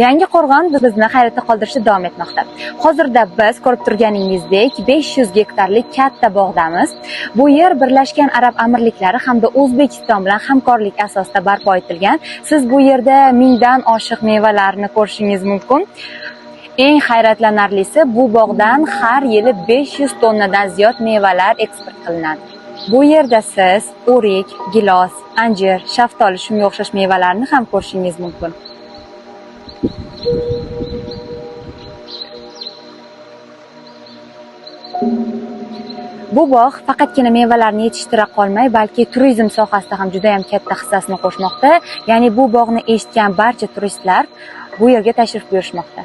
Yangiqo'rg'on bizni hayratda qoldirishda davom etmoqda. Hozirda biz ko'rib turganingizdek 500 gektarlik katta bog'damiz. Bu yer Birlashgan Arab Amirliklari hamda O'zbekiston bilan hamkorlik asosida barpo etilgan. Siz bu yerda mingdan oshiq mevalarni ko'rishingiz mumkin. Eng hayratlanarlisi, bu bog'dan har yili 500 tonnadan ziyod mevalar eksport qilinadi. Bu yerda siz o'rik, gilos, anjir, shaftoli shunga o'xshash mevalarni ham ko'rishingiz mumkin. Bu bog' faqatgina mevalarni yetishtira qolmay, balki turizm sohasida ham juda ham katta hissasini qo'shmoqda. Ya'ni bu bog'ni eshitgan barcha turistlar bu yerga tashrif buyurishmoqda.